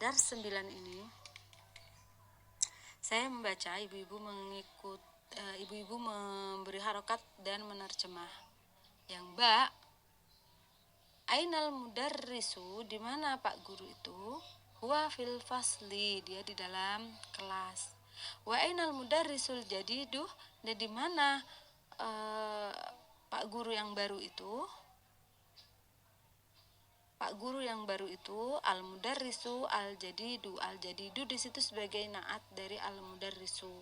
dars 9 ini saya membaca ibu-ibu memberi harokat dan menerjemah. Yang ba, ainal mudarrisu, di mana Pak Guru itu? Huwa fil fasli, dia di dalam kelas. Wa ainal mudarrisul jadidu, dan di mana Pak Guru yang baru itu? Pak Guru yang baru itu al-mudarrisu al-jadidu. Al-jadidu di situ sebagai naat dari al-mudarrisu.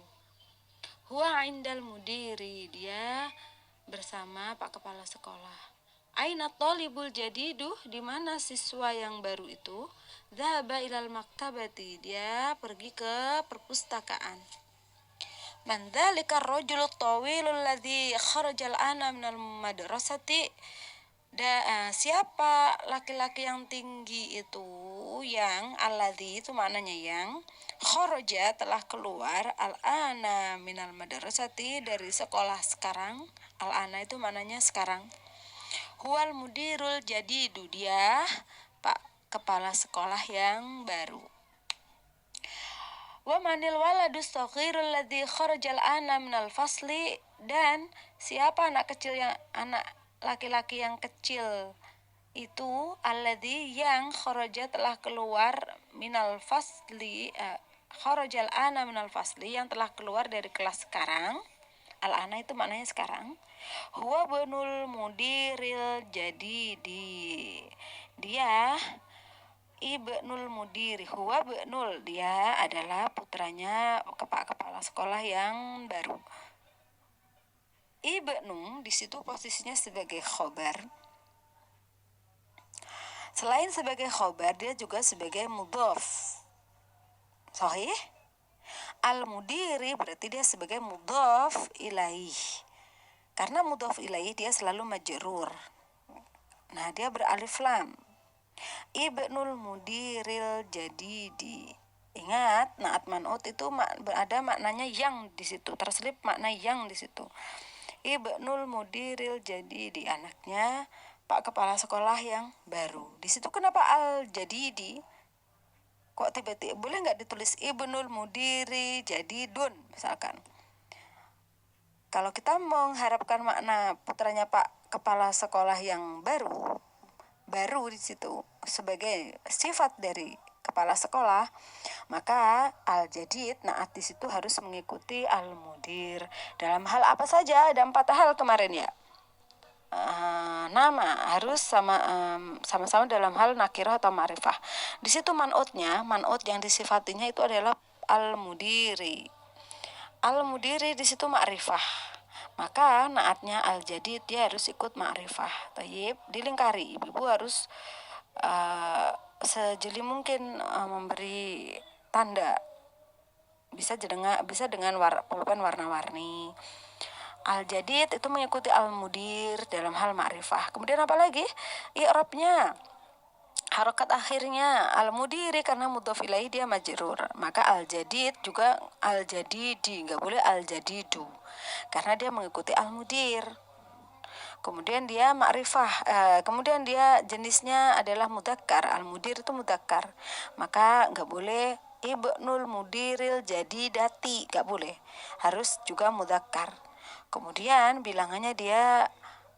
Huwa indal mudiri, dia bersama Pak Kepala Sekolah. Aina thalibul jadidu, di mana siswa yang baru itu? Dhahaba ilal maktabati, dia pergi ke perpustakaan. Man dzalika ar-rajulu at-tawilul ladzi kharaja al-ana minal madrasati, siapa laki-laki yang tinggi itu? Yang alladzi itu maknanya yang, kharaja telah keluar, al-ana minal madrasati dari sekolah sekarang. Al-ana itu maknanya sekarang. Huwal mudirul jadidu, dia Pak Kepala Sekolah yang baru. Wa manil waladus saghirul ladzi kharaja al-ana minal fasli, dan siapa anak laki-laki yang kecil itu? Alladzi, yang kharaja telah keluar, minal fasli, kharajal ana minal fasli, yang telah keluar dari kelas sekarang. Al-ana itu maknanya sekarang. Huwa bunul mudiril jadidi, dia ibnul mudiri. Huwa bunul, dia adalah putranya kepala sekolah yang baru. Ibnu di situ posisinya sebagai khobar. Selain sebagai khobar, dia juga sebagai mudhaf. Sahih? Al-mudiri berarti dia sebagai mudhaf ilaih. Karena mudhaf ilaih dia selalu majrur. Nah, dia beralif lam. Ibnul mudiril jadidi. Ingat, naat man'ut itu ada maknanya yang di situ, terselip makna yang di situ. Ibnul mudiril jadidi, anaknya Pak Kepala Sekolah yang baru. Di situ kenapa al-jadidi? Kok tiba-tiba boleh nggak ditulis ibnul mudiri jadidun misalkan? Kalau kita mengharapkan makna putranya Pak Kepala Sekolah yang baru di situ sebagai sifat dari kepala sekolah, maka al-jadid naat di situ harus mengikuti al-mudir. Dalam hal apa saja? Ada 4 hal kemarin ya. Nama harus sama-sama dalam hal nakirah atau ma'rifah. Di situ man'ut yang disifatinya itu adalah al-mudiri. Al-mudiri di situ ma'rifah. Maka naatnya al-jadid dia harus ikut ma'rifah. Tayyib, dilingkari. Ibu harus sejeli mungkin memberi tanda. Bisa dengan pulpen warna-warni. Al-jadid itu mengikuti al-mudir dalam hal ma'rifah. Kemudian apa lagi? I'rabnya, harokat akhirnya al-mudiri karena mudhaf ilaih dia majrur. Maka al-jadid juga al-jadidi, enggak boleh al-jadidu karena dia mengikuti al-mudir. Kemudian dia ma'rifah, kemudian dia jenisnya adalah mudzakkar. Al-mudir itu mudzakkar. Maka enggak boleh ibnul mudiril jadidati, enggak boleh. Harus juga mudzakkar. Kemudian bilangannya dia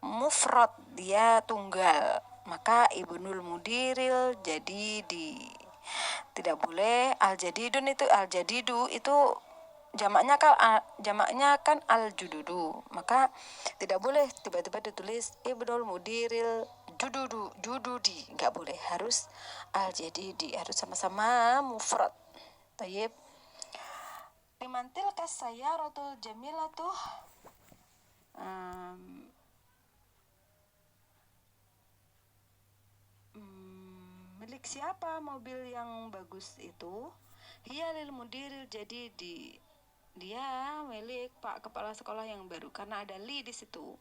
mufrad, dia tunggal. Maka ibnul mudiril jadidi. Tidak boleh al-jadidun itu, al-jadidu itu jamaknya kan al-jududu. Maka tidak boleh tiba-tiba ditulis ibnul mudiril jududi. Enggak boleh, harus al-jadidi, harus sama-sama mufrad. Tayyib. Limantil kasayaratul jamilatuh, milik siapa mobil yang bagus itu? Hiya lil mudiril jadidi, dia milik Pak Kepala Sekolah yang baru karena ada li di situ.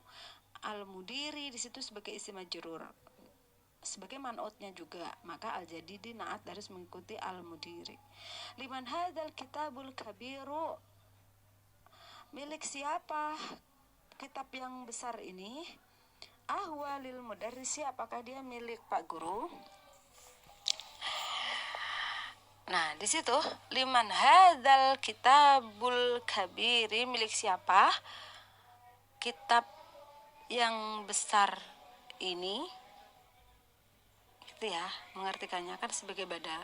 Al-mudiri di situ sebagai isim majrur, sebagai man'utnya juga. Maka al-jadidi naat harus mengikuti al-mudiri. Liman hadzal kitabul kabiru, milik siapa kitab yang besar ini? Ahwa lil mudarrisi, apakah dia milik Pak Guru? Nah, di situ liman hadzal kitabul kabiri, milik siapa kitab yang besar ini, gitu ya, mengartikannya kan sebagai badal.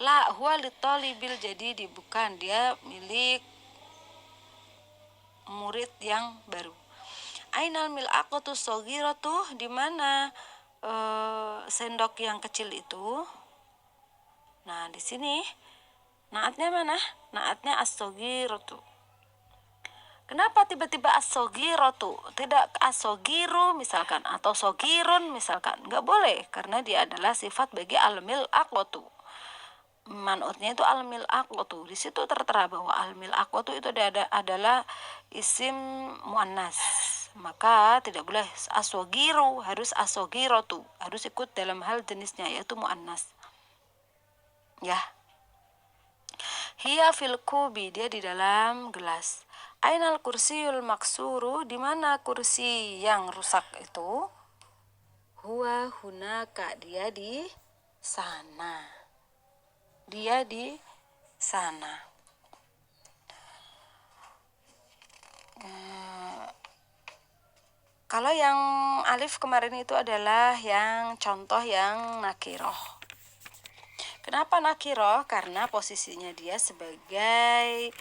La huwa litalibil, jadi bukan, dia milik murid yang baru. Ainal mil'aqatu shaghiratu, di mana sendok yang kecil itu. Nah, di sini naatnya mana? Naatnya as-shaghiratu. Kenapa tiba-tiba as-shaghiratu? Tidak as-shaghiru misalkan, atau shaghirun misalkan. Enggak boleh, karena dia adalah sifat bagi al-mil'aqatu. Manutnya itu al-mil'aqatu. Di situ tertera bahwa al-mil'aqatu itu adalah isim muannas. Maka tidak boleh as-shaghiru, harus as-shaghiratu. Harus ikut dalam hal jenisnya, yaitu muannas. Ya. Hiya fil kubi, dia di dalam gelas. Ainal kursiyul maksuru, di mana kursi yang rusak itu? Huwa hunaka, dia di sana. Dia di sana. Kalau yang alif kemarin itu adalah yang contoh yang nakiroh. Kenapa nakiroh? Karena posisinya dia sebagai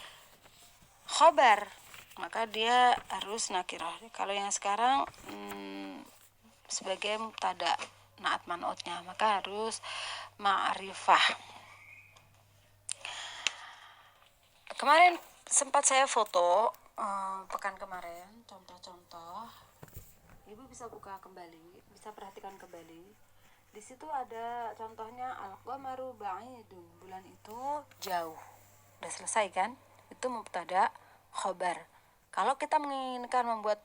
khobar, maka dia harus nakiroh. Kalau yang sekarang sebagai mubtada, naat man'utnya, maka harus ma'rifah. Kemarin sempat saya foto pekan kemarin contoh-contoh. Ibu bisa buka kembali, bisa perhatikan kembali. Di situ ada contohnya al-qamaru ba'idun, bulan itu jauh. Udah selesai kan? Itu mubtada khobar. Kalau kita menginginkan membuat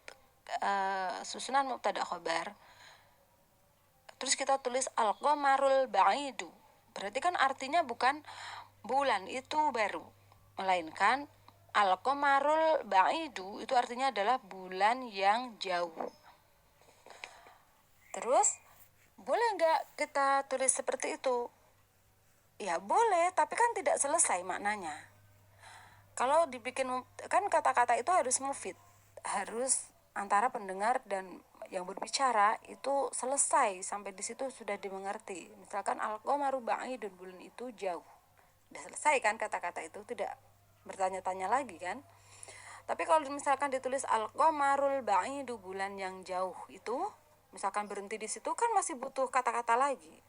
susunan mubtada khobar, terus kita tulis al-qamarul ba'idu, berarti kan artinya bukan bulan itu baru, melainkan al-qamarul ba'idu itu artinya adalah bulan yang jauh. Terus boleh nggak kita tulis seperti itu? Ya boleh, tapi kan tidak selesai maknanya. Kalau dibikin, kan kata-kata itu harus mufid, harus antara pendengar dan yang berbicara itu selesai, sampai di situ sudah dimengerti. Misalkan al-qamaru ba'idun, bulan itu jauh. Sudah selesai kan kata-kata itu, tidak bertanya-tanya lagi kan. Tapi kalau misalkan ditulis al-qamarul ba'idu, bulan yang jauh, itu misalkan berhenti di situ kan masih butuh kata-kata lagi.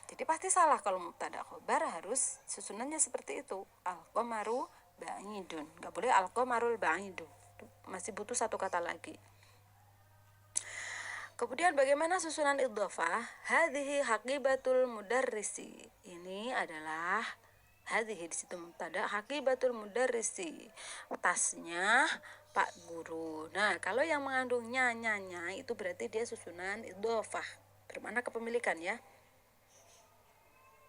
Jadi pasti salah. Kalau mubtada khobar harus susunannya seperti itu, al-qamaru ba'idun, nggak boleh al-qamarul ba'idu, masih butuh satu kata lagi. Kemudian bagaimana susunan idhofah? Hadhihi haqibatul mudarrisi, ini adalah hadhihi, di situ mubtada, haqibatul mudarrisi, tasnya Pak Guru. Nah, kalau yang mengandung nyanya itu berarti dia susunan idhofah, bermakna kepemilikan ya.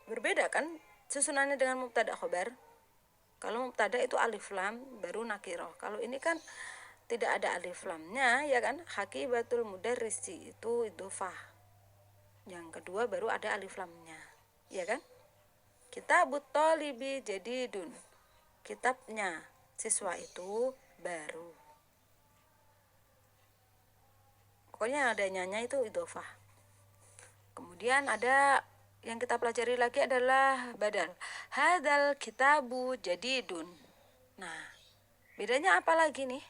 Berbeda kan susunannya dengan mubtada khobar. Kalau mubtada itu alif lam baru nakiroh. Kalau ini kan tidak ada alif lamnya ya kan. Haqibatul mudarrisi itu idhofah. Yang kedua baru ada alif lamnya, ya kan. Kitabut thalibi jadidun, kitabnya siswa itu baru. Pokoknya ada nyanya itu idhofah. Kemudian ada yang kita pelajari lagi adalah badal. Hadzal kitabu jadidun. Nah, bedanya apa lagi nih?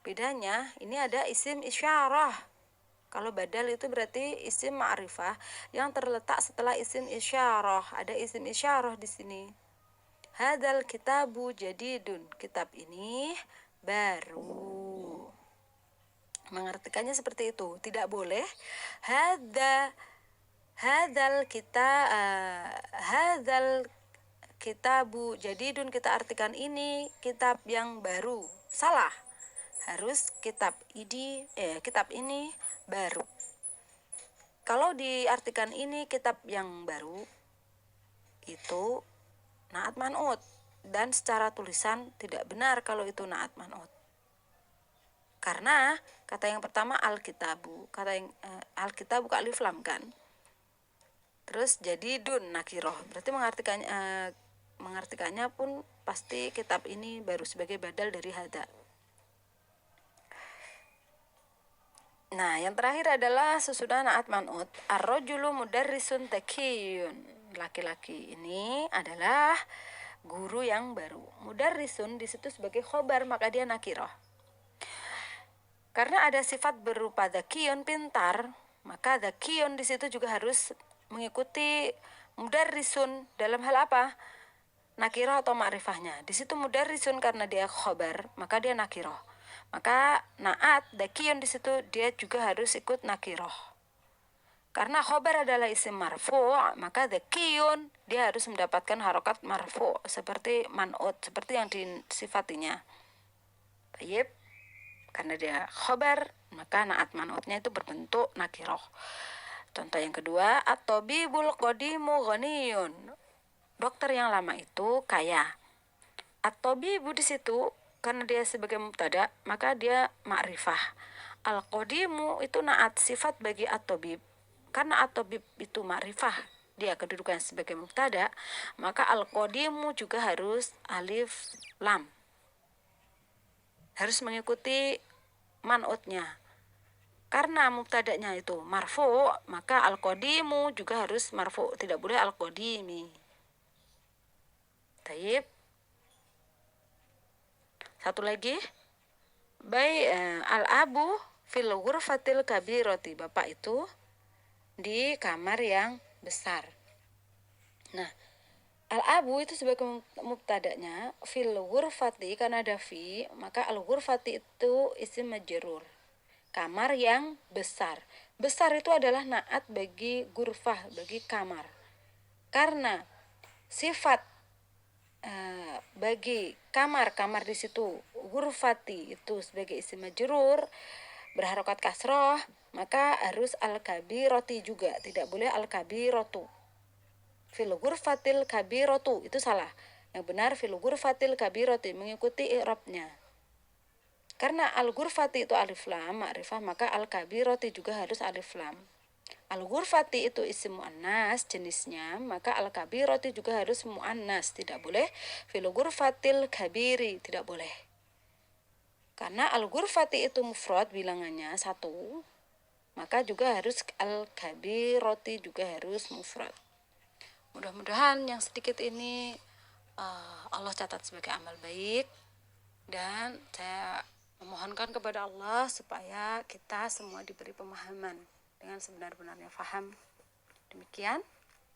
Bedanya ini ada isim isyarah. Kalau badal itu berarti isim ma'rifah yang terletak setelah isim isyarah. Ada isim isyarah di sini. Hadzal kitabu jadidun, kitab ini baru. Mengartikannya seperti itu. Tidak boleh hadzal kitabu jadidun kita artikan ini kitab yang baru. Salah. Harus kitab ini baru. Kalau diartikan ini kitab yang baru, itu naat man'ut, dan secara tulisan tidak benar kalau itu naat man'ut. Karena kata yang pertama al-kitabu, kata yang al-kitabu ke alif lam kan. terus jadidun nakiroh, berarti mengartikannya pun pasti kitab ini baru sebagai badal dari hada. Nah, yang terakhir adalah sesudah naat man'ut. Ar-rajulu mudarrisun takiyun. Laki-laki ini adalah guru yang baru. Mudarrisun di situ sebagai khobar, maka dia nakiroh. Karena ada sifat berupa dzakiyun, pintar, maka dzakiyun di situ juga harus mengikuti mudarrisun dalam hal apa? Nakiroh atau ma'rifahnya. Di situ mudarrisun karena dia khobar, maka dia nakiroh. Maka naat dzakiyun di situ dia juga harus ikut nakiroh. Karena khobar adalah isim marfu', maka dzakiyun dia harus mendapatkan harokat marfu' seperti man'ut, seperti yang disifatinya. Baik. Karena dia khobar, maka naat man'utnya itu berbentuk nakiroh. Contoh yang kedua, at-tabibul qadimu ghaniyun. Dokter yang lama itu kaya. At-tabibu di situ karena dia sebagai mubtada, maka dia ma'rifah. Al-qadimu itu naat sifat bagi at-tabib. Karena at-tabib itu ma'rifah, dia kedudukan sebagai mubtada, maka al-qadimu juga harus alif lam. Harus mengikuti man'utnya. Karena mubtada'nya itu marfu', maka al-qadimu juga harus marfu', tidak boleh al-qadimi. Taib. Satu lagi, al-abu fil ghurfatil kabirati, bapak itu di kamar yang besar. Nah, al-abu itu sebagai mubtada'nya, fil ghurfati karena ada fi, maka al-ghurfati itu isim majrur. Kamar yang besar. Besar itu adalah naat bagi ghurfah, bagi kamar. Karena sifat bagi kamar di situ ghurfati itu sebagai isim majrur berharokat kasroh, maka harus al-kabirati juga, tidak boleh al-kabiratu. Fil ghurfatil kabiratu itu salah. Yang benar fil ghurfatil kabirati, mengikuti i'rabnya. Karena al-ghurfati itu alif lam ma'rifah, maka al-kabirati juga harus alif lam. Al-ghurfati itu isim muannas jenisnya, maka al-kabirati juga harus muannas, tidak boleh fil ghurfatil kabiri, tidak boleh. Karena al-ghurfati itu mufrad bilangannya satu, maka juga harus al-kabirati juga harus mufrad. Mudah-mudahan yang sedikit ini Allah catat sebagai amal baik, dan saya memohonkan kepada Allah supaya kita semua diberi pemahaman dengan sebenar-benarnya faham. Demikian.